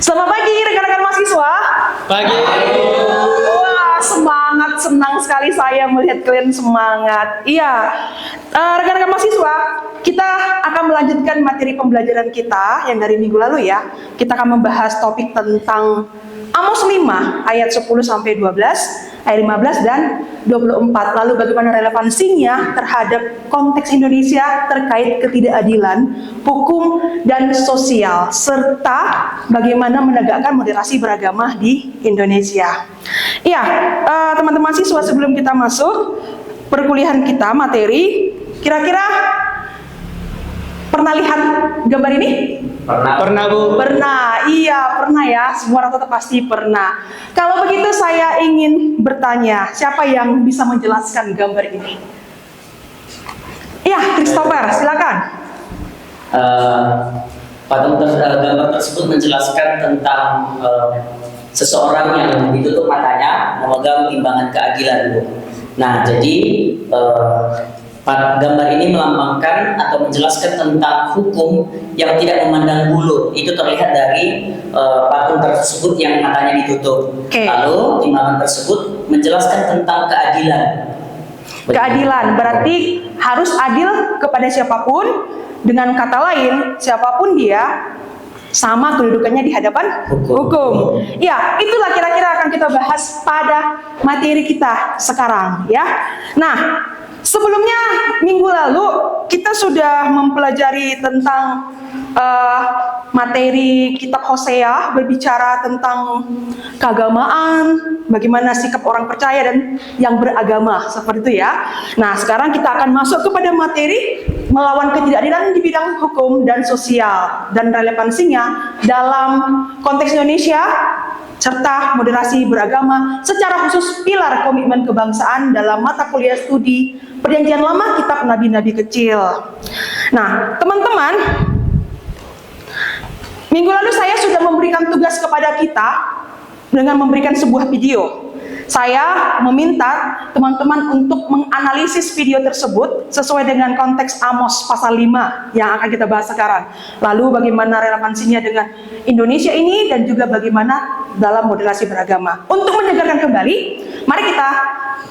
Selamat pagi rekan-rekan mahasiswa. Pagi. Wah, semangat, senang sekali saya melihat kalian semangat. Iya, rekan-rekan mahasiswa, kita akan melanjutkan materi pembelajaran kita yang dari minggu lalu ya. Kita akan membahas topik tentang Amos 5 ayat 10 sampai 12, ayat 15 dan 24. Lalu bagaimana relevansinya terhadap konteks Indonesia terkait ketidakadilan, hukum dan sosial, serta bagaimana menegakkan moderasi beragama di Indonesia. Iya, teman-teman mahasiswa, sebelum kita masuk perkuliahan kita materi, kira-kira pernah lihat gambar ini? Pernah Bu. Pernah, iya pernah ya. Semua rata-rata pasti pernah. Kalau begitu saya ingin bertanya, siapa yang bisa menjelaskan gambar ini? Iya, Christopher, silakan. Gambar tersebut menjelaskan tentang seseorang yang ditutup matanya memegang timbangan keadilan, Bu. Nah, jadi gambar ini melambangkan atau menjelaskan tentang hukum yang tidak memandang bulu. Itu terlihat dari patung tersebut yang matanya ditutup. Lalu timbangan tersebut menjelaskan tentang keadilan. Keadilan berarti harus adil kepada siapapun. Dengan kata lain, siapapun dia sama kedudukannya di hadapan hukum. Ya, itulah kira-kira akan kita bahas pada materi kita sekarang ya. Nah, sebelumnya minggu lalu kita sudah mempelajari tentang materi kitab Hosea, berbicara tentang keagamaan, bagaimana sikap orang percaya dan yang beragama, seperti itu ya. Nah, sekarang kita akan masuk kepada materi melawan ketidakadilan di bidang hukum dan sosial dan relevansinya dalam konteks Indonesia serta moderasi beragama, secara khusus pilar komitmen kebangsaan dalam mata kuliah studi Perjanjian Lama Kitab Nabi-Nabi Kecil. Nah, teman-teman, minggu lalu saya sudah memberikan tugas kepada kita dengan memberikan sebuah video. Saya meminta teman-teman untuk menganalisis video tersebut sesuai dengan konteks Amos pasal 5 yang akan kita bahas sekarang. Lalu bagaimana relevansinya dengan Indonesia ini dan juga bagaimana dalam moderasi beragama. Untuk mendengarkan kembali, mari kita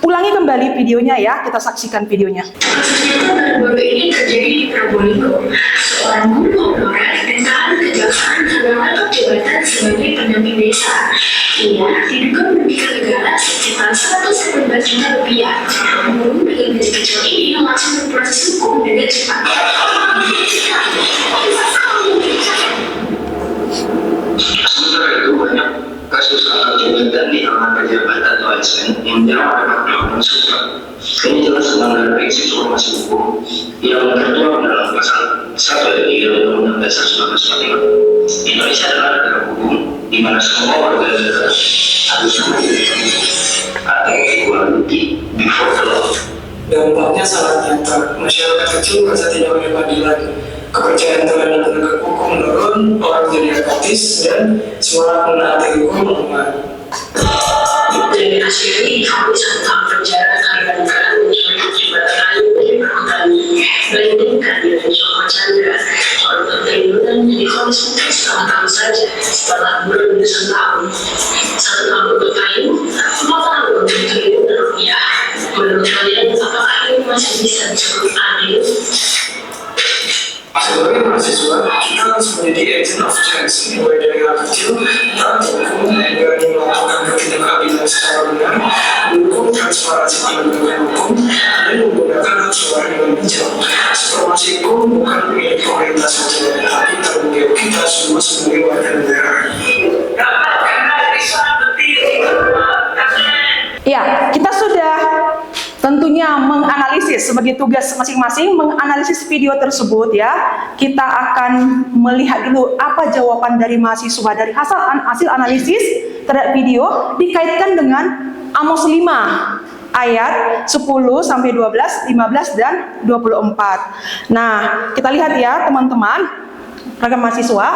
ulangi kembali videonya ya, kita saksikan videonya. Kasusnya baru-baru ini terjadi di Probolinggo. Seorang guru honorer ditahan kejaksaan sedang mendapat jabatan sebagai pendamping desa. Ia diduga merugikan negara sekitar 119 juta rupiah. Guru dengan gaji kecil ini langsung berproses hukum dengan cepat. Sementara itu banyak kasus angkat jabatan di amanah pejabat atau ASN yang jarang dapat melakukan surat. Ini jelas melanggar prinsip formasi hukum yang tertuang dalam pasal 1 dari Undang-Undang Dasar 1945. Indonesia adalah negara hukum di mana semua warga negara harus sama atau equality before the law. Dampaknya sangat nyata. Masyarakat kecil merasa tidak punya keadilan, kepercayaan terhadap penegak hukum menurun, orang jadi apatis, dan semangat menaati hukum melemah. Dari hasil ini, kami 1 tahun penjara karena dugaan mencuri jabatan lain dari perhutani. Bandingkan dengan Joko Chandra, orang terlindungan difonis mungkin 1 tahun saja setelah berurusan tahun. 1 tahun untuk kayu, 4 tahun untuk triliunan rupiah. Menurut kalian, apakah ini masih bisa disebut adil? Sebagai mahasiswa, kita harus menjadi agent of change, mulai dari hal kecil, taat hukum, berani melakukan ketidakadilan secara benar, mendukung transparansi penegakan hukum, dan menggunakan hak suara dengan bijak. Supremasi hukum bukan milik pemerintah saja, tapi tanggung jawab kita semua sebagai warga negara. Ya, kita sudah tentunya menganalisis sebagai tugas masing-masing, menganalisis video tersebut ya. Kita akan melihat dulu apa jawaban dari mahasiswa dari hasil analisis terhadap video dikaitkan dengan Amos 5 ayat 10 sampai 12, 15 dan 24. Nah, kita lihat ya teman-teman, rekan mahasiswa.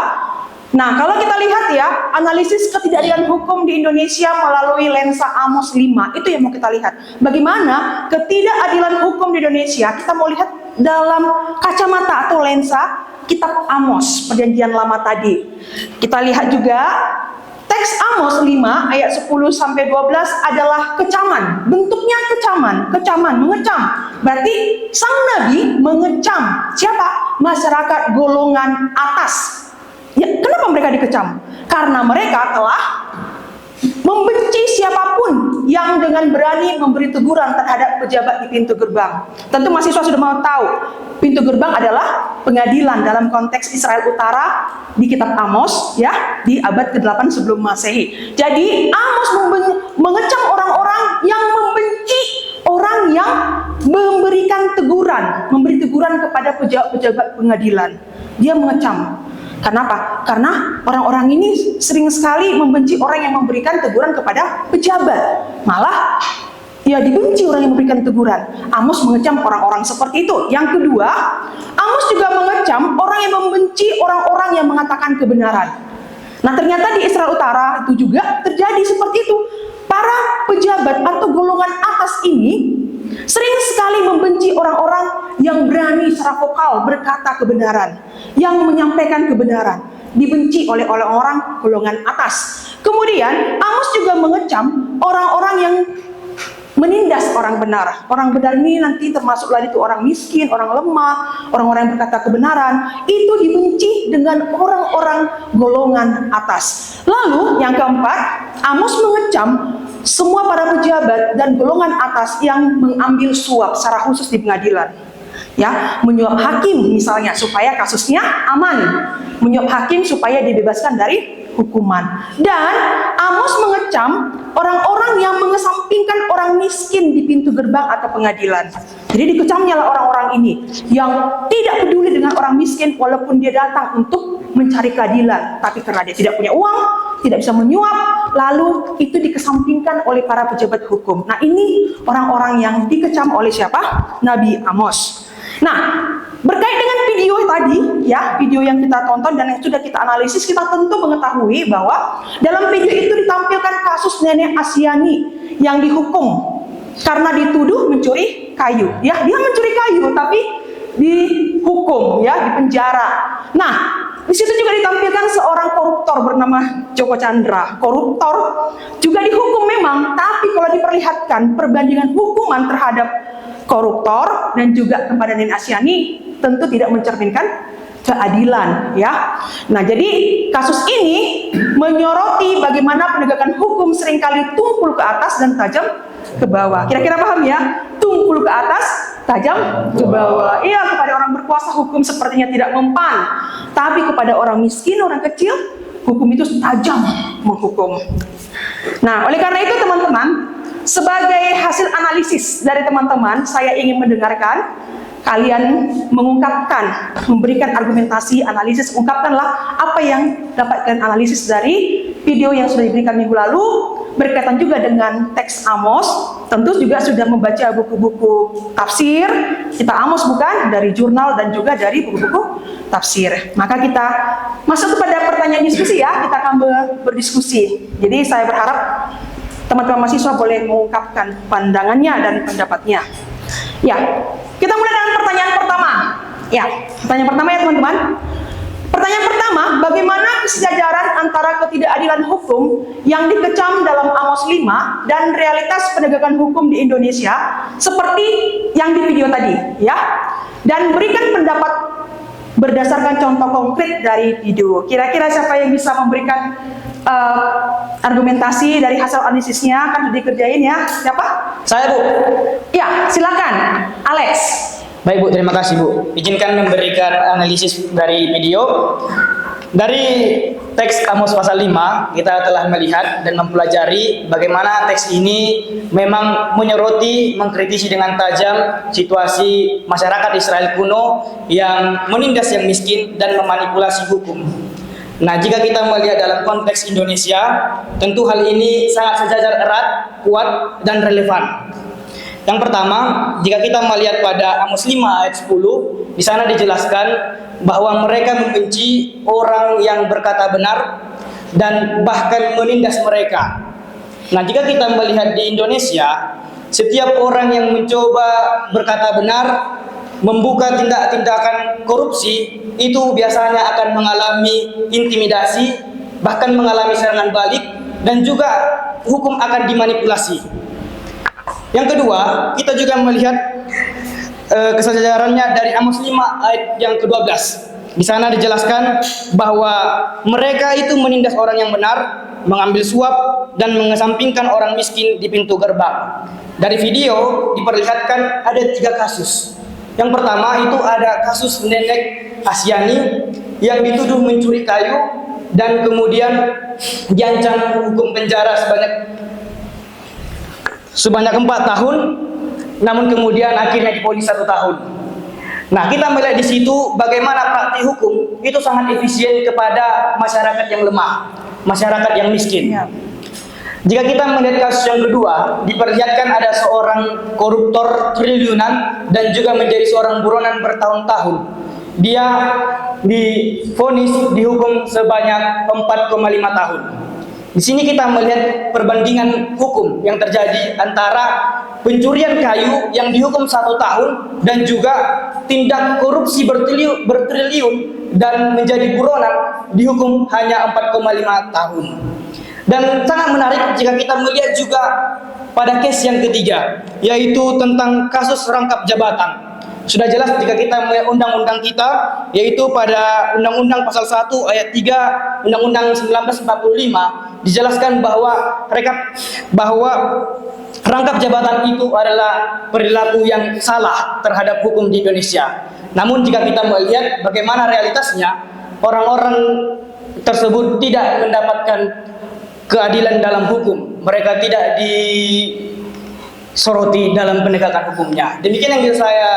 Nah, kalau kita lihat ya, analisis ketidakadilan hukum di Indonesia melalui lensa Amos 5, itu yang mau kita lihat. Bagaimana ketidakadilan hukum di Indonesia, kita mau lihat dalam kacamata atau lensa kitab Amos, Perjanjian Lama tadi. Kita lihat juga teks Amos 5 ayat 10 sampai 12 adalah kecaman. Bentuknya kecaman, mengecam. Berarti sang nabi mengecam siapa? Masyarakat golongan atas. Ya, kenapa mereka dikecam? Karena mereka telah membenci siapapun yang dengan berani memberi teguran terhadap pejabat di pintu gerbang. Tentu mahasiswa sudah mau tahu, pintu gerbang adalah pengadilan dalam konteks Israel Utara di kitab Amos, ya, di abad ke-8 sebelum Masehi. Jadi Amos mengecam orang-orang yang membenci orang yang memberikan teguran, memberi teguran kepada pejabat-pejabat pengadilan. Dia mengecam. Kenapa? Karena orang-orang ini sering sekali membenci orang yang memberikan teguran kepada pejabat. Malah ya dibenci orang yang memberikan teguran. Amos mengecam orang-orang seperti itu. Yang kedua, Amos juga mengecam orang yang membenci orang-orang yang mengatakan kebenaran. Nah, ternyata di Israel Utara itu juga terjadi seperti itu. Para pejabat atau golongan atas ini sering sekali membenci orang-orang yang berani secara vokal berkata kebenaran, yang menyampaikan kebenaran, dibenci oleh orang golongan atas. Kemudian Amos juga mengecam orang-orang yang menindas orang benar. Orang benar ini nanti termasuk lagi itu orang miskin, orang lemah, orang-orang yang berkata kebenaran. Itu dibenci dengan orang-orang golongan atas. Lalu yang keempat, Amos mengecam semua para pejabat dan golongan atas yang mengambil suap secara khusus di pengadilan. Ya, menyuap hakim misalnya supaya kasusnya aman, menyuap hakim supaya dibebaskan dari hukuman. Dan Amos mengecam orang-orang yang mengesampingkan orang miskin di pintu gerbang atau pengadilan. Jadi dikecamnya lah orang-orang ini yang tidak peduli dengan orang miskin walaupun dia datang untuk mencari keadilan, tapi karena dia tidak punya uang, tidak bisa menyuap, lalu itu dikesampingkan oleh para pejabat hukum. Nah, ini orang-orang yang dikecam oleh siapa? Nabi Amos. Nah, berkait dengan video tadi, ya, video yang kita tonton dan yang sudah kita analisis, kita tentu mengetahui bahwa dalam video itu ditampilkan kasus nenek Asyani yang dihukum karena dituduh mencuri kayu. Ya, dia mencuri kayu tapi dihukum, ya, dipenjara. Nah, di situ juga ditampilkan seorang koruptor bernama Joko Chandra. Koruptor juga dihukum memang, tapi kalau diperlihatkan perbandingan hukuman terhadap koruptor dan juga kepada nenek Asyani tentu tidak mencerminkan keadilan, ya. Nah, jadi kasus ini menyoroti bagaimana penegakan hukum seringkali tumpul ke atas dan tajam ke bawah. Kira-kira paham ya? Tumpul ke atas, tajam ke bawah. Iya, kepada orang berkuasa hukum sepertinya tidak mempan, tapi kepada orang miskin, orang kecil, hukum itu tajam menghukum. Nah, oleh karena itu teman-teman, sebagai hasil analisis dari teman-teman, saya ingin mendengarkan kalian mengungkapkan, memberikan argumentasi, analisis, ungkapkanlah apa yang dapat kalian analisis dari video yang sudah diberikan minggu lalu, berkaitan juga dengan teks Amos. Tentu juga sudah membaca buku-buku tafsir, kita Amos bukan, dari jurnal dan juga dari buku-buku tafsir. Maka kita masuk kepada pertanyaan diskusi ya, kita akan berdiskusi. Jadi saya berharap teman-teman mahasiswa boleh mengungkapkan pandangannya dan pendapatnya. Ya, kita mulai dengan pertanyaan pertama. Ya, pertanyaan pertama ya teman-teman. Pertanyaan pertama, bagaimana kesejajaran antara ketidakadilan hukum yang dikecam dalam Amos 5 dan realitas penegakan hukum di Indonesia seperti yang di video tadi, ya? Dan berikan pendapat berdasarkan contoh konkret dari video. Kira-kira siapa yang bisa memberikan argumentasi dari hasil analisisnya? Kan sudah dikerjain ya. Siapa? Saya, Bu. Ya, silakan, Alex. Baik, Bu, terima kasih, Bu. Izinkan memberikan analisis dari video. Dari teks Amos pasal 5, kita telah melihat dan mempelajari bagaimana teks ini memang menyoroti, mengkritisi dengan tajam situasi masyarakat Israel kuno yang menindas yang miskin dan memanipulasi hukum. Nah, jika kita melihat dalam konteks Indonesia, tentu hal ini sangat sejajar erat, kuat, dan relevan. Yang pertama, jika kita melihat pada Amos 5 ayat 10, di sana dijelaskan bahwa mereka membenci orang yang berkata benar dan bahkan menindas mereka. Nah, jika kita melihat di Indonesia, setiap orang yang mencoba berkata benar membuka tindak-tindakan korupsi itu biasanya akan mengalami intimidasi, bahkan mengalami serangan balik, dan juga hukum akan dimanipulasi. Yang kedua, kita juga melihat kesejarannya dari Amos 5 ayat yang ke-12. Di sana dijelaskan bahwa mereka itu menindas orang yang benar, mengambil suap, dan mengesampingkan orang miskin di pintu gerbang. Dari video diperlihatkan ada 3 kasus. Yang pertama itu ada kasus nenek Asyani yang dituduh mencuri kayu dan kemudian diancam hukum penjara sebanyak 4 tahun, namun kemudian akhirnya divonis 1 tahun. Nah, kita melihat di situ bagaimana praktik hukum itu sangat efisien kepada masyarakat yang lemah, masyarakat yang miskin. Jika kita melihat kasus yang kedua, diperlihatkan ada seorang koruptor triliunan dan juga menjadi seorang buronan bertahun-tahun. Dia divonis dihukum sebanyak 4,5 tahun. Di sini kita melihat perbandingan hukum yang terjadi antara pencurian kayu yang dihukum 1 tahun dan juga tindak korupsi bertriliun dan menjadi buronan dihukum hanya 4,5 tahun. Dan sangat menarik jika kita melihat juga pada case yang ketiga, yaitu tentang kasus rangkap jabatan. Sudah jelas jika kita melihat undang-undang kita, yaitu pada Undang-Undang Pasal 1 Ayat 3 Undang-Undang 1945 dijelaskan bahwa rangkap jabatan itu adalah perilaku yang salah terhadap hukum di Indonesia. Namun jika kita melihat bagaimana realitasnya, orang-orang tersebut tidak mendapatkan keadilan dalam hukum. Mereka tidak disoroti dalam penegakan hukumnya. Demikian yang bisa saya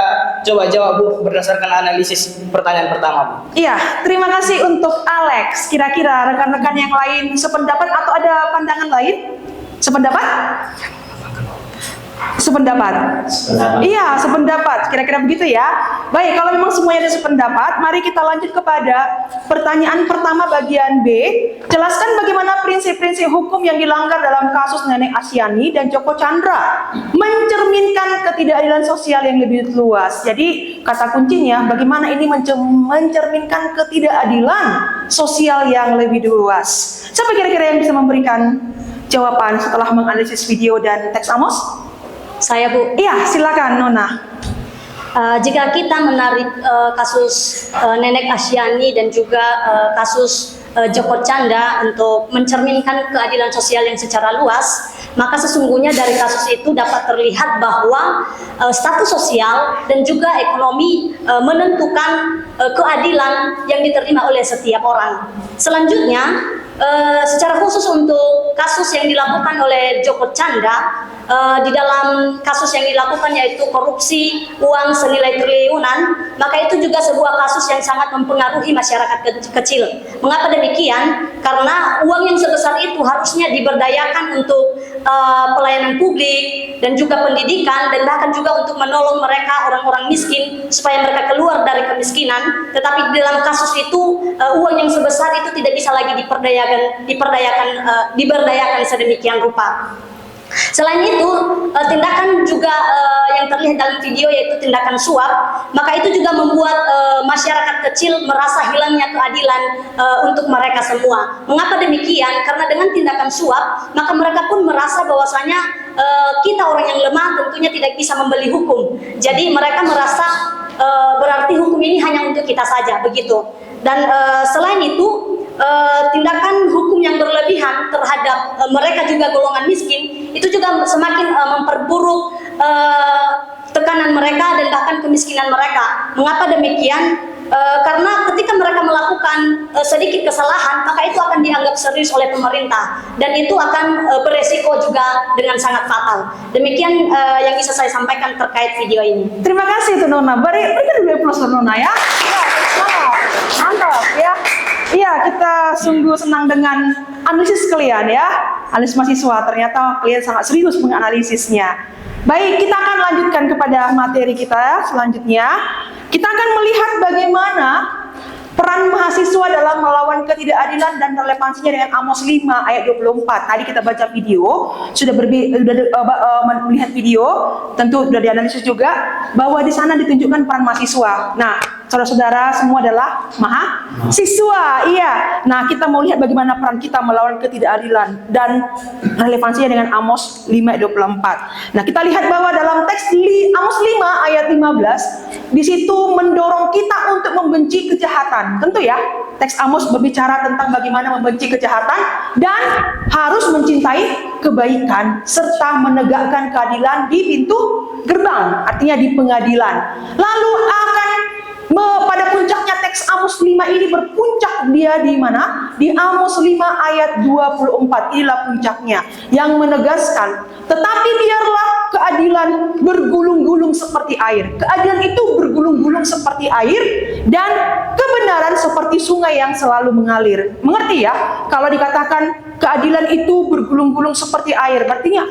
coba jawab, Bu, berdasarkan analisis pertanyaan pertama, Bu. Iya, terima kasih untuk Alex. Kira-kira rekan-rekan yang lain sependapat atau ada pandangan lain? Sependapat? Sependapat. Iya, sependapat. Kira-kira begitu ya. Baik, kalau memang semuanya ada sependapat, mari kita lanjut kepada pertanyaan pertama bagian B. Jelaskan bagaimana prinsip-prinsip hukum yang dilanggar dalam kasus Nenek Asyani dan Joko Chandra mencerminkan ketidakadilan sosial yang lebih luas. Jadi, kata kuncinya bagaimana ini mencerminkan ketidakadilan sosial yang lebih luas. Siapa kira-kira yang bisa memberikan jawaban setelah menganalisis video dan teks Amos? Saya, Bu. Iya, silakan Nona. Jika kita menarik kasus Nenek Asyani dan juga kasus Joko Chandra untuk mencerminkan keadilan sosial yang secara luas, maka sesungguhnya dari kasus itu dapat terlihat bahwa status sosial dan juga ekonomi menentukan keadilan yang diterima oleh setiap orang. Selanjutnya, secara khusus untuk kasus yang dilakukan oleh Joko Chandra, di dalam kasus yang dilakukan yaitu korupsi uang senilai triliunan, maka itu juga sebuah kasus yang sangat mempengaruhi masyarakat kecil. Mengapa demikian? Karena uang yang sebesar itu harusnya diberdayakan untuk pelayanan publik dan juga pendidikan, dan bahkan juga untuk menolong mereka orang-orang miskin supaya mereka keluar dari kemiskinan. Tetapi di dalam kasus itu uang yang sebesar itu tidak bisa lagi diberdayakan sedemikian rupa. Selain itu, tindakan juga yang terlihat dalam video yaitu tindakan suap, maka itu juga membuat masyarakat kecil merasa hilangnya keadilan untuk mereka semua. Mengapa demikian? Karena dengan tindakan suap, maka mereka pun merasa bahwasanya kita orang yang lemah tentunya tidak bisa membeli hukum. Jadi mereka merasa berarti hukum ini hanya untuk kita saja, begitu. Dan selain itu, tindakan hukum yang berlebihan terhadap mereka juga golongan miskin itu juga semakin memperburuk tekanan mereka dan bahkan kemiskinan mereka. Mengapa demikian? Karena ketika mereka melakukan sedikit kesalahan, maka itu akan dianggap serius oleh pemerintah dan itu akan beresiko juga dengan sangat fatal. Demikian yang bisa saya sampaikan terkait video ini. Terima kasih tuh Nona. Berikan dulu plus Nona ya. Mantap ya. Iya, kita sungguh senang dengan analisis kalian ya. Analisis mahasiswa, ternyata kalian sangat serius menganalisisnya. Baik, kita akan lanjutkan kepada materi kita selanjutnya. Kita akan melihat bagaimana Peran mahasiswa dalam melawan ketidakadilan dan relevansinya dengan Amos 5 ayat 24. Tadi kita baca video, sudah melihat video, tentu sudah dianalisis juga bahwa di sana ditunjukkan peran mahasiswa. Nah, saudara-saudara semua adalah mahasiswa. Iya. Nah, kita mau lihat bagaimana peran kita melawan ketidakadilan dan relevansinya dengan Amos 5 ayat 24. Nah, kita lihat bahwa dalam teks di Amos 5 ayat 15, di situ mendorong kita untuk membenci kejahatan. Tentu ya, teks Amos berbicara tentang bagaimana membenci kejahatan dan harus mencintai kebaikan serta menegakkan keadilan di pintu gerbang, artinya di pengadilan. Lalu pada puncaknya teks Amos 5 ini berpuncak dia di mana? Di Amos 5 ayat 24. Inilah puncaknya yang menegaskan, tetapi biarlah keadilan bergulung-gulung seperti air. Keadilan itu bergulung-gulung seperti air dan kebenaran seperti sungai yang selalu mengalir. Mengerti ya? Kalau dikatakan keadilan itu bergulung-gulung seperti air, artinya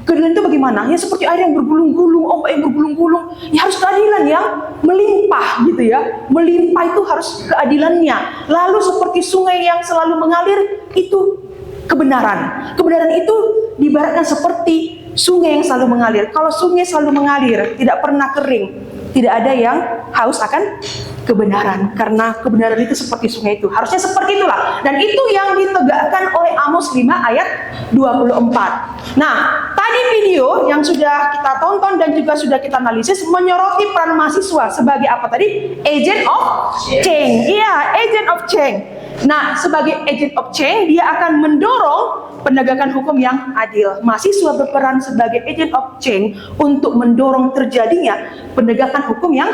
keadilan itu bagaimana? Ya seperti air yang bergulung-gulung, ombak yang bergulung-gulung. Ya harus keadilan yang melimpah gitu ya. Melimpah itu harus keadilannya. Lalu seperti sungai yang selalu mengalir, itu kebenaran. Kebenaran itu diibaratkan seperti sungai yang selalu mengalir. Kalau sungai selalu mengalir, tidak pernah kering, tidak ada yang haus akan kebenaran, karena kebenaran itu seperti sungai itu. Harusnya seperti itulah. Dan itu yang ditegakkan oleh Amos 5 ayat 24. Nah, tadi video yang sudah kita tonton dan juga sudah kita analisis menyoroti peran mahasiswa sebagai apa tadi? Agent of change. Iya, agent of change. Nah, sebagai agent of change, dia akan mendorong penegakan hukum yang adil. Mahasiswa berperan sebagai agent of change untuk mendorong terjadinya penegakan hukum yang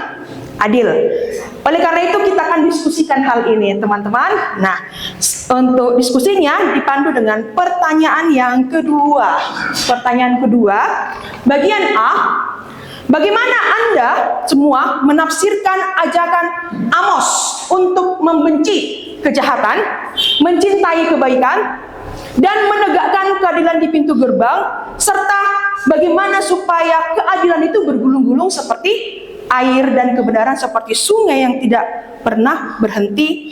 adil. Oleh karena itu kita akan diskusikan hal ini, teman-teman. Nah, untuk diskusinya dipandu dengan pertanyaan yang kedua. Pertanyaan kedua, bagian A, bagaimana Anda semua menafsirkan ajakan Amos untuk membenci kejahatan, mencintai kebaikan, dan menegakkan keadilan di pintu gerbang, serta bagaimana supaya keadilan itu bergulung-gulung seperti air dan kebenaran seperti sungai yang tidak pernah berhenti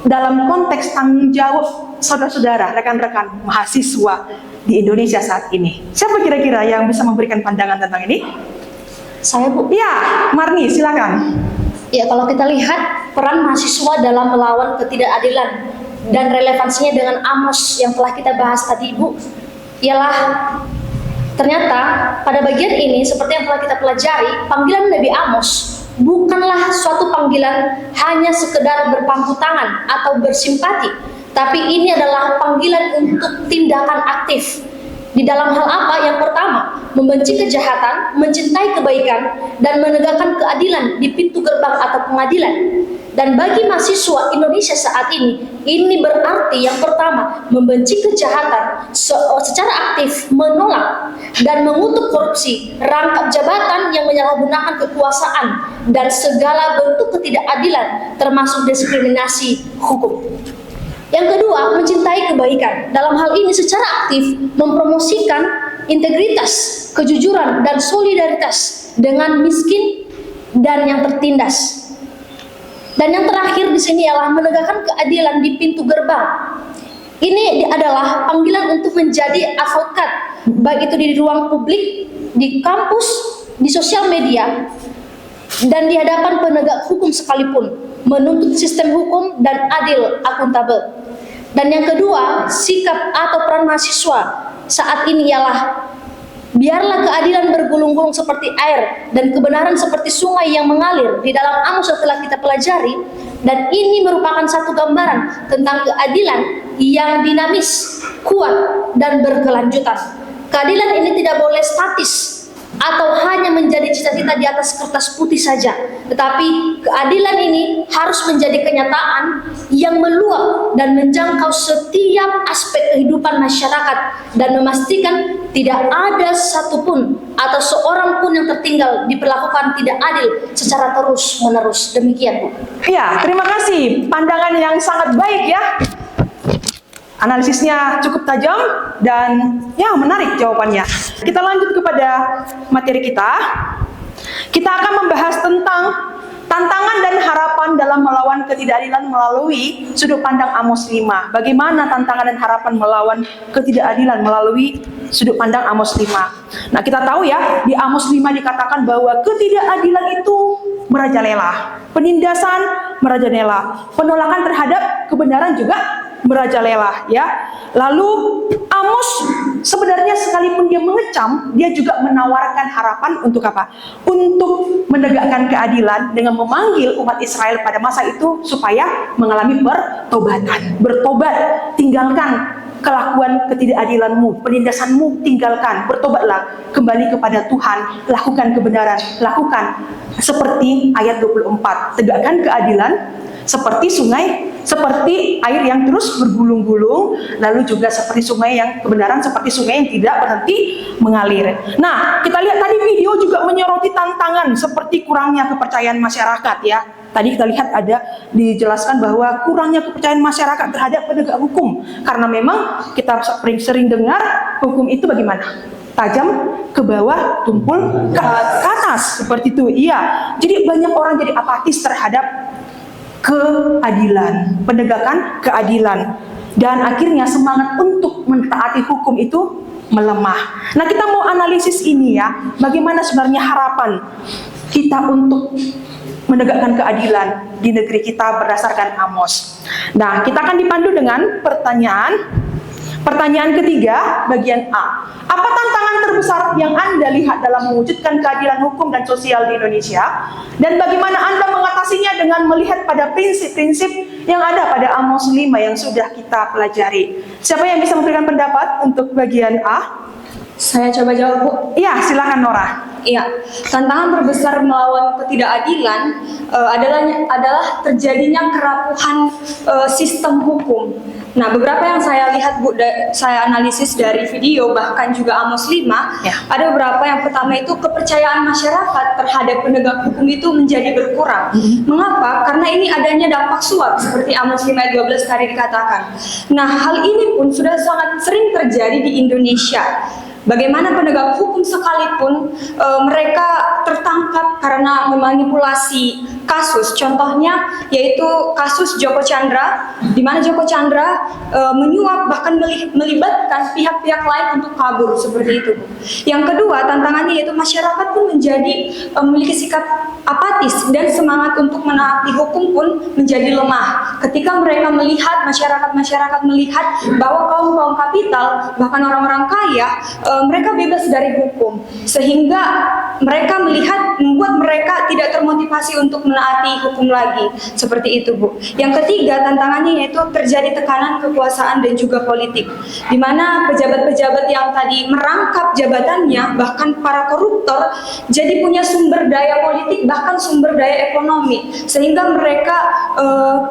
dalam konteks tanggung jawab saudara-saudara, rekan-rekan mahasiswa di Indonesia saat ini. Siapa kira-kira yang bisa memberikan pandangan tentang ini? Saya, Bu. Ya, Marni, silakan. Ya, kalau kita lihat peran mahasiswa dalam melawan ketidakadilan dan relevansinya dengan Amos yang telah kita bahas tadi, Ibu, ialah ternyata pada bagian ini seperti yang telah kita pelajari, panggilan Nabi Amos bukanlah suatu panggilan hanya sekedar berpangku tangan atau bersimpati, tapi ini adalah panggilan untuk tindakan aktif. Di dalam hal apa? Yang pertama, membenci kejahatan, mencintai kebaikan, dan menegakkan keadilan di pintu gerbang atau pengadilan. Dan bagi mahasiswa Indonesia saat ini berarti yang pertama, membenci kejahatan secara aktif, menolak dan mengutuk korupsi, rangkap jabatan yang menyalahgunakan kekuasaan, dan segala bentuk ketidakadilan termasuk diskriminasi hukum. Yang kedua, mencintai kebaikan. Dalam hal ini secara aktif mempromosikan integritas, kejujuran, dan solidaritas dengan miskin dan yang tertindas. Dan yang terakhir di sini ialah menegakkan keadilan di pintu gerbang. Ini adalah panggilan untuk menjadi advokat, baik itu di ruang publik, di kampus, di sosial media, dan di hadapan penegak hukum sekalipun, menuntut sistem hukum dan adil, akuntabel. Dan yang kedua, sikap atau peran mahasiswa saat ini ialah biarlah keadilan bergulung-gulung seperti air dan kebenaran seperti sungai yang mengalir di dalam Amos yang telah kita pelajari. Dan ini merupakan satu gambaran tentang keadilan yang dinamis, kuat, dan berkelanjutan. Keadilan ini tidak boleh statis atau hanya menjadi cita-cita di atas kertas putih saja, tetapi keadilan ini harus menjadi kenyataan yang meluap dan menjangkau setiap aspek kehidupan masyarakat dan memastikan tidak ada satupun atau seorang pun yang tertinggal diperlakukan tidak adil secara terus-menerus. Demikian, Bu. Ya, terima kasih. Pandangan yang sangat baik ya. Analisisnya cukup tajam dan ya menarik jawabannya. Kita lanjut kepada materi kita. Kita akan membahas tentang Tantangan dan harapan dalam melawan ketidakadilan melalui sudut pandang Amos 5. Bagaimana tantangan dan harapan melawan ketidakadilan melalui sudut pandang Amos 5? Nah, kita tahu ya, di Amos 5 dikatakan bahwa ketidakadilan itu merajalela, penindasan merajalela, penolakan terhadap kebenaran juga merajalela, ya. Lalu Amos sebenarnya sekalipun dia mengecam, dia juga menawarkan harapan untuk apa? Untuk menegakkan keadilan dengan memanggil umat Israel pada masa itu supaya mengalami pertobatan. Bertobat, tinggalkan kelakuan ketidakadilanmu, penindasanmu, tinggalkan, bertobatlah, kembali kepada Tuhan, lakukan kebenaran, lakukan seperti ayat 24, tegakkan keadilan seperti sungai, seperti air yang terus bergulung-gulung, lalu juga seperti sungai yang kebenaran, seperti sungai yang tidak berhenti mengalir. Nah, kita lihat tadi video juga menyoroti tantangan seperti kurangnya kepercayaan masyarakat, ya. Tadi kita lihat ada dijelaskan bahwa kurangnya kepercayaan masyarakat terhadap penegak hukum, karena memang kita sering dengar hukum itu bagaimana? Tajam ke bawah, tumpul ke atas, seperti itu. Iya. Jadi banyak orang jadi apatis terhadap keadilan, penegakan keadilan, dan akhirnya semangat untuk mentaati hukum itu melemah. Nah, kita mau analisis ini ya, bagaimana sebenarnya harapan kita untuk menegakkan keadilan di negeri kita berdasarkan Amos. Nah, kita akan dipandu dengan pertanyaan ketiga, bagian A. Apa tantangan terbesar yang Anda lihat dalam mewujudkan keadilan hukum dan sosial di Indonesia? Dan bagaimana Anda mengatasinya dengan melihat pada prinsip-prinsip yang ada pada Amos 5 yang sudah kita pelajari? Siapa yang bisa memberikan pendapat untuk bagian A? Saya coba jawab, Bu. Iya, silakan Nora. Iya, tantangan terbesar melawan ketidakadilan adalah terjadinya kerapuhan sistem hukum. Nah, beberapa yang saya lihat, Bu, saya analisis dari video, bahkan juga Amos 5, ya. Ada beberapa. Yang pertama itu kepercayaan masyarakat terhadap penegak hukum itu menjadi berkurang. Mengapa? Karena ini adanya dampak suap, seperti Amos 5 ayat 12 tadi dikatakan. Nah, hal ini pun sudah sangat sering terjadi di Indonesia. Bagaimana penegak hukum sekalipun mereka tertangkap karena memanipulasi kasus. Contohnya yaitu kasus Joko Chandra, di mana Joko Chandra menyuap bahkan melibatkan pihak-pihak lain untuk kabur, seperti itu. Yang kedua, tantangannya yaitu masyarakat pun menjadi memiliki sikap apatis dan semangat untuk menaati hukum pun menjadi lemah. Ketika mereka melihat, masyarakat melihat bahwa kaum kapital, bahkan orang-orang kaya, mereka bebas dari hukum, sehingga mereka membuat mereka tidak termotivasi untuk menaati hukum lagi, seperti itu, Bu. Yang ketiga, tantangannya yaitu terjadi tekanan kekuasaan dan juga politik, di mana pejabat-pejabat yang tadi merangkap jabatannya, bahkan para koruptor, jadi punya sumber daya politik, bahkan sumber daya ekonomi, sehingga mereka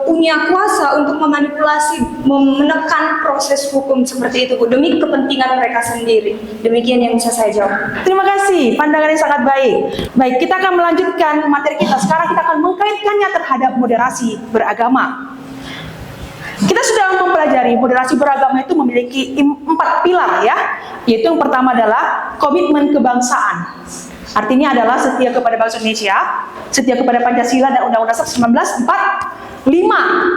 punya kuasa untuk memanipulasi, menekan proses hukum, seperti itu, Bu, demi kepentingan mereka sendiri. Demikian yang bisa saya jawab. Terima kasih, pandangan yang sangat baik. Baik, kita akan melanjutkan materi kita. Sekarang kita akan mengkaitkannya terhadap moderasi beragama. Kita sudah mempelajari moderasi beragama itu memiliki 4 pilar, ya. Yaitu yang pertama adalah komitmen kebangsaan. Artinya adalah setia kepada bangsa Indonesia, setia kepada Pancasila dan Undang-Undang 1945.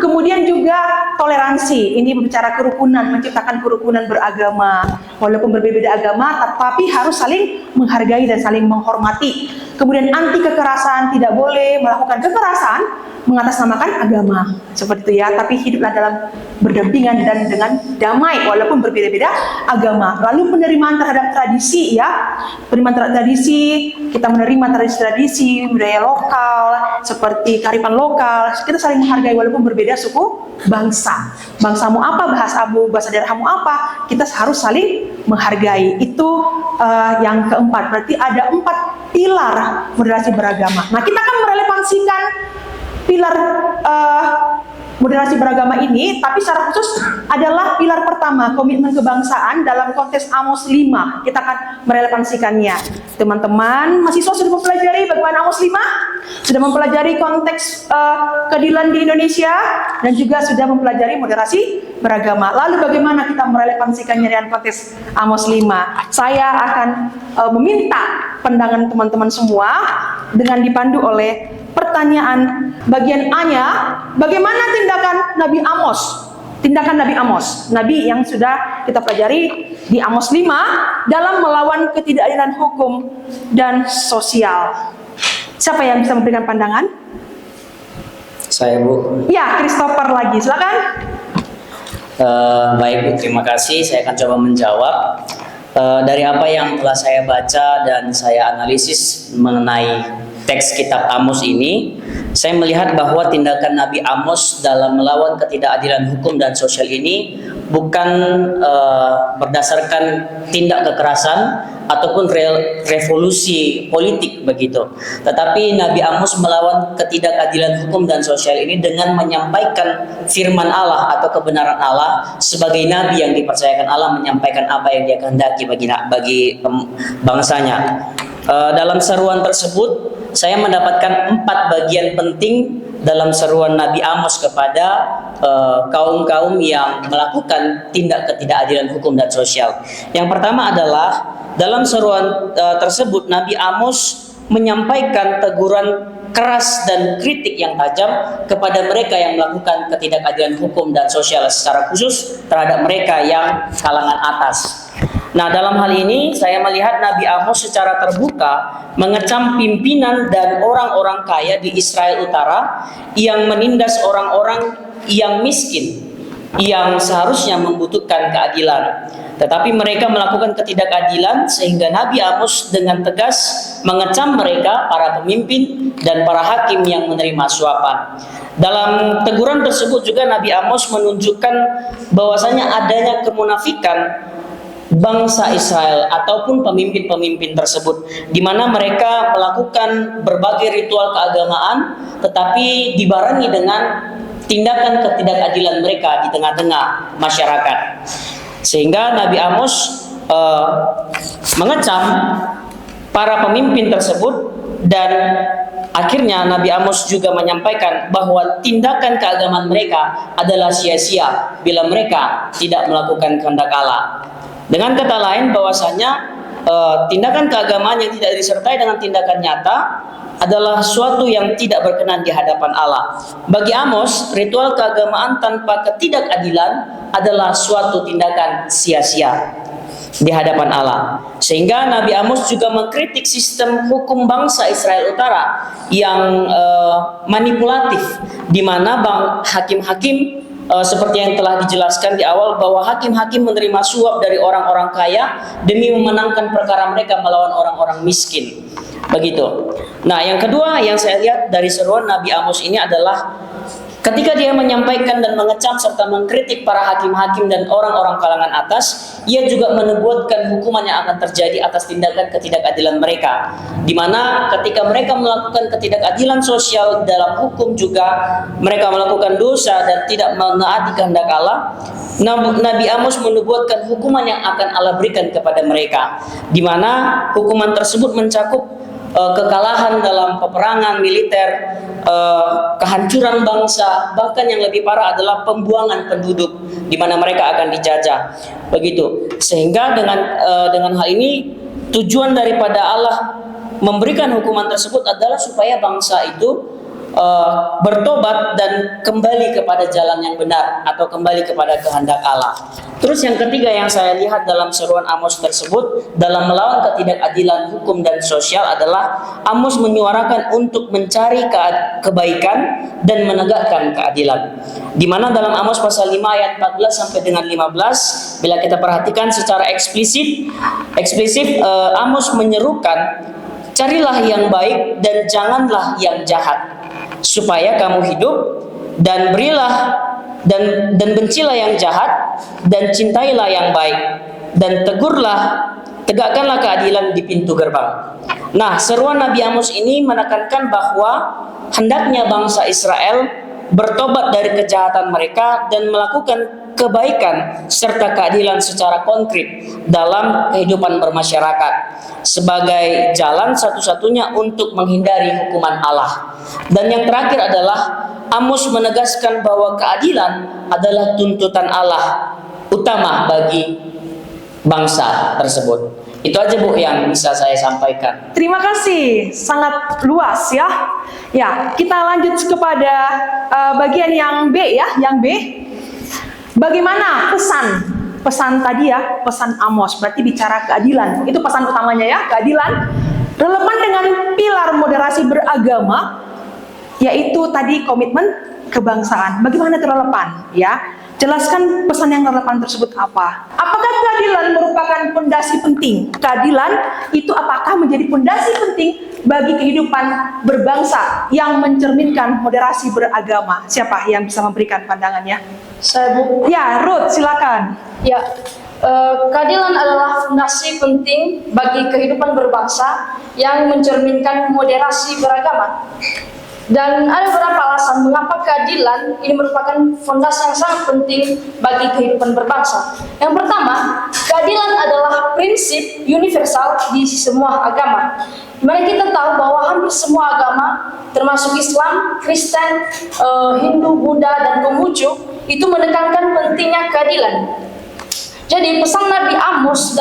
Kemudian juga toleransi. Ini berbicara kerukunan, menciptakan kerukunan beragama. Walaupun berbeda agama, tapi harus saling menghargai dan saling menghormati. Kemudian anti kekerasan, tidak boleh melakukan kekerasan mengatasnamakan agama, seperti itu ya. Tapi hiduplah dalam berdampingan dan dengan damai walaupun berbeda-beda agama. Lalu penerimaan terhadap tradisi, ya. Penerimaan terhadap tradisi, kita menerima tradisi-tradisi budaya lokal seperti kearifan lokal. Kita saling menghargai walaupun berbeda suku bangsa. Bangsamu apa, bahasamu, bahasa daerahmu apa, kita harus saling menghargai. Itu yang keempat. Berarti ada 4 pilar moderasi beragama. Nah, kita akan merelevansikan pilar moderasi beragama ini, tapi secara khusus adalah pilar pertama, komitmen kebangsaan dalam konteks Amos 5. Kita akan merelevansikannya. Teman-teman mahasiswa sudah mempelajari bagaimana Amos 5? Sudah mempelajari konteks keadilan di Indonesia dan juga sudah mempelajari moderasi beragama. Lalu bagaimana kita merelevansikannya dengan konteks Amos 5? Saya akan meminta pandangan teman-teman semua dengan dipandu oleh pertanyaan bagian A-nya, bagaimana tindakan Nabi Amos? Tindakan Nabi Amos, Nabi yang sudah kita pelajari di Amos 5 dalam melawan ketidakadilan hukum dan sosial. Siapa yang bisa memberikan pandangan? Saya, Bu. Ya, Christopher lagi, silakan. Baik, Bu, terima kasih. Saya akan coba menjawab. Dari apa yang telah saya baca dan saya analisis mengenai teks kitab Amos ini, saya melihat bahwa tindakan Nabi Amos dalam melawan ketidakadilan hukum dan sosial ini bukan berdasarkan tindak kekerasan ataupun revolusi politik begitu. Tetapi Nabi Amos melawan ketidakadilan hukum dan sosial ini dengan menyampaikan firman Allah atau kebenaran Allah sebagai nabi yang dipercayakan Allah menyampaikan apa yang dia kehendaki bagi bangsanya. Dalam seruan tersebut saya mendapatkan 4 bagian penting dalam seruan Nabi Amos kepada kaum-kaum yang melakukan tindak ketidakadilan hukum dan sosial. Yang pertama adalah dalam seruan tersebut Nabi Amos menyampaikan teguran keras dan kritik yang tajam kepada mereka yang melakukan ketidakadilan hukum dan sosial, secara khusus terhadap mereka yang kalangan atas. Nah, dalam hal ini saya melihat Nabi Amos secara terbuka mengecam pimpinan dan orang-orang kaya di Israel Utara yang menindas orang-orang yang miskin, yang seharusnya membutuhkan keadilan. Tetapi mereka melakukan ketidakadilan sehingga Nabi Amos dengan tegas mengecam mereka, para pemimpin dan para hakim yang menerima suapan. Dalam teguran tersebut juga Nabi Amos menunjukkan bahwasanya adanya kemunafikan bangsa Israel ataupun pemimpin-pemimpin tersebut, di mana mereka melakukan berbagai ritual keagamaan tetapi dibarengi dengan tindakan ketidakadilan mereka di tengah-tengah masyarakat. Sehingga Nabi Amos mengecam para pemimpin tersebut, dan akhirnya Nabi Amos juga menyampaikan bahwa tindakan keagamaan mereka adalah sia-sia bila mereka tidak melakukan kehendak Allah. Dengan kata lain bahwasanya tindakan keagamaan yang tidak disertai dengan tindakan nyata adalah suatu yang tidak berkenan di hadapan Allah. Bagi Amos, ritual keagamaan tanpa ketidakadilan adalah suatu tindakan sia-sia di hadapan Allah. Sehingga Nabi Amos juga mengkritik sistem hukum bangsa Israel Utara yang manipulatif, di mana hakim-hakim seperti yang telah dijelaskan di awal bahwa hakim-hakim menerima suap dari orang-orang kaya demi memenangkan perkara mereka melawan orang-orang miskin. Begitu. Nah, yang kedua yang saya lihat dari seruan Nabi Amos ini adalah ketika dia menyampaikan dan mengecam serta mengkritik para hakim-hakim dan orang-orang kalangan atas, ia juga menubuatkan hukuman yang akan terjadi atas tindakan ketidakadilan mereka. Di mana ketika mereka melakukan ketidakadilan sosial dalam hukum juga mereka melakukan dosa dan tidak menaati kehendak Allah, Nabi Amos menubuatkan hukuman yang akan Allah berikan kepada mereka. Di mana hukuman tersebut mencakup kekalahan dalam peperangan militer, kehancuran bangsa, bahkan yang lebih parah adalah pembuangan penduduk di mana mereka akan dijajah. Begitu. Sehingga dengan hal ini tujuan daripada Allah memberikan hukuman tersebut adalah supaya bangsa itu bertobat dan kembali kepada jalan yang benar atau kembali kepada kehendak Allah. Terus yang ketiga yang saya lihat dalam seruan Amos tersebut dalam melawan ketidakadilan hukum dan sosial adalah Amos menyuarakan untuk mencari kebaikan dan menegakkan keadilan. Di mana dalam Amos pasal 5 ayat 14 sampai dengan 15, bila kita perhatikan secara eksplisit Amos menyerukan, carilah yang baik dan janganlah yang jahat, supaya kamu hidup, dan berilah dan bencilah yang jahat, dan cintailah yang baik, dan tegakkanlah keadilan di pintu gerbang. Nah, seruan Nabi Amos ini menekankan bahwa hendaknya bangsa Israel bertobat dari kejahatan mereka dan melakukan kebaikan serta keadilan secara konkret dalam kehidupan bermasyarakat sebagai jalan satu-satunya untuk menghindari hukuman Allah. Dan yang terakhir adalah Amos menegaskan bahwa keadilan adalah tuntutan Allah utama bagi bangsa tersebut. Itu aja Bu yang bisa saya sampaikan. Terima kasih, sangat luas ya. Ya, kita lanjut kepada bagian yang B ya, yang B. Bagaimana pesan tadi ya, pesan Amos, berarti bicara keadilan. Itu pesan utamanya ya, keadilan. Relevan dengan pilar moderasi beragama, yaitu tadi komitmen kebangsaan. Bagaimana itu relevan ya? Jelaskan pesan yang relevan tersebut apa? Apakah keadilan merupakan fondasi penting? Keadilan itu apakah menjadi fondasi penting bagi kehidupan berbangsa yang mencerminkan moderasi beragama? Siapa yang bisa memberikan pandangannya? Saya Bu. Ya, Ruth, silakan. Ya, keadilan adalah fondasi penting bagi kehidupan berbangsa yang mencerminkan moderasi beragama. Dan ada beberapa alasan mengapa keadilan ini merupakan fondasi yang sangat penting bagi kehidupan berbangsa. Yang pertama, keadilan adalah prinsip universal di semua agama. Dimana kita tahu bahwa hampir semua agama, termasuk Islam, Kristen, Hindu, Buddha, dan Konghucu, itu menekankan pentingnya keadilan. Jadi pesan Nabi Amos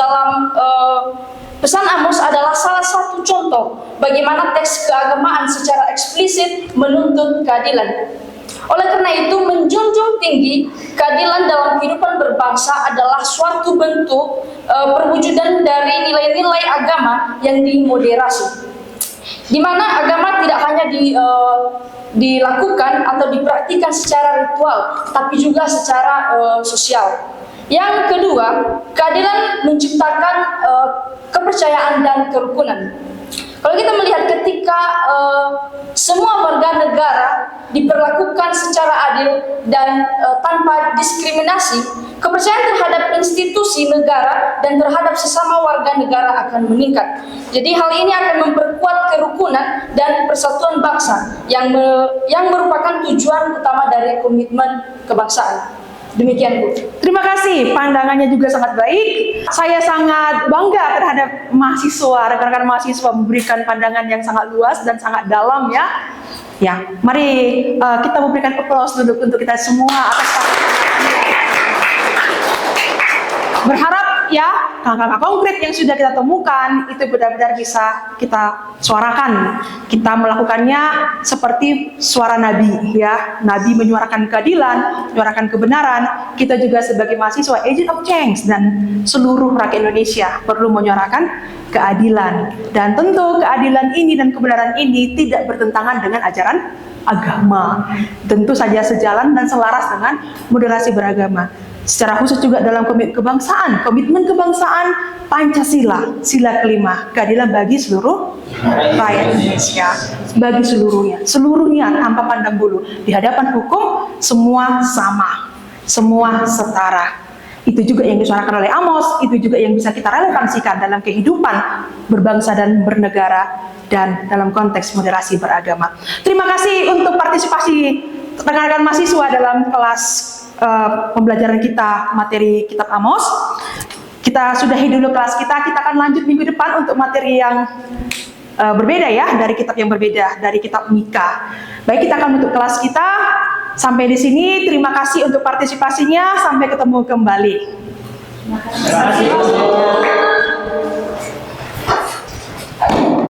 Pesan Amos adalah salah satu contoh bagaimana teks keagamaan secara eksplisit menuntut keadilan. Oleh karena itu, menjunjung tinggi keadilan dalam kehidupan berbangsa adalah suatu bentuk perwujudan dari nilai-nilai agama yang dimoderasi. Di mana agama tidak hanya dilakukan atau dipraktikkan secara ritual, tapi juga secara sosial. Yang kedua, keadilan menciptakan kepercayaan dan kerukunan. Kalau kita melihat ketika semua warga negara diperlakukan secara adil dan tanpa diskriminasi, kepercayaan terhadap institusi negara dan terhadap sesama warga negara akan meningkat. Jadi hal ini akan memperkuat kerukunan dan persatuan bangsa yang merupakan tujuan utama dari komitmen kebangsaan. Demikian Bu. Terima kasih, pandangannya juga sangat baik. Saya sangat bangga terhadap mahasiswa, rekan-rekan mahasiswa memberikan pandangan yang sangat luas dan sangat dalam ya. Ya, mari kita memberikan aplaus dulu untuk kita semua atas berharap ya langkah-langkah konkret yang sudah kita temukan itu benar-benar bisa kita suarakan. Kita melakukannya seperti suara Nabi ya. Nabi menyuarakan keadilan, menyuarakan kebenaran. Kita juga sebagai mahasiswa agent of change dan seluruh rakyat Indonesia perlu menyuarakan keadilan. Dan tentu keadilan ini dan kebenaran ini tidak bertentangan dengan ajaran agama. Tentu saja sejalan dan selaras dengan moderasi beragama. Secara khusus juga dalam komitmen kebangsaan Pancasila, sila kelima, keadilan bagi seluruh rakyat Indonesia, bagi seluruhnya tanpa pandang bulu. Di hadapan hukum semua sama, semua setara. Itu juga yang disuarakan oleh Amos, itu juga yang bisa kita relevansikan dalam kehidupan berbangsa dan bernegara dan dalam konteks moderasi beragama. Terima kasih untuk partisipasi rekan-rekan mahasiswa dalam kelas pembelajaran kita materi kitab Amos. Kita sudahi dulu kelas kita akan lanjut minggu depan untuk materi yang berbeda ya, dari kitab yang berbeda, dari kitab Mika. Baik, kita akan menutup kelas kita sampai di sini. Terima kasih untuk partisipasinya, sampai ketemu kembali. Terima kasih.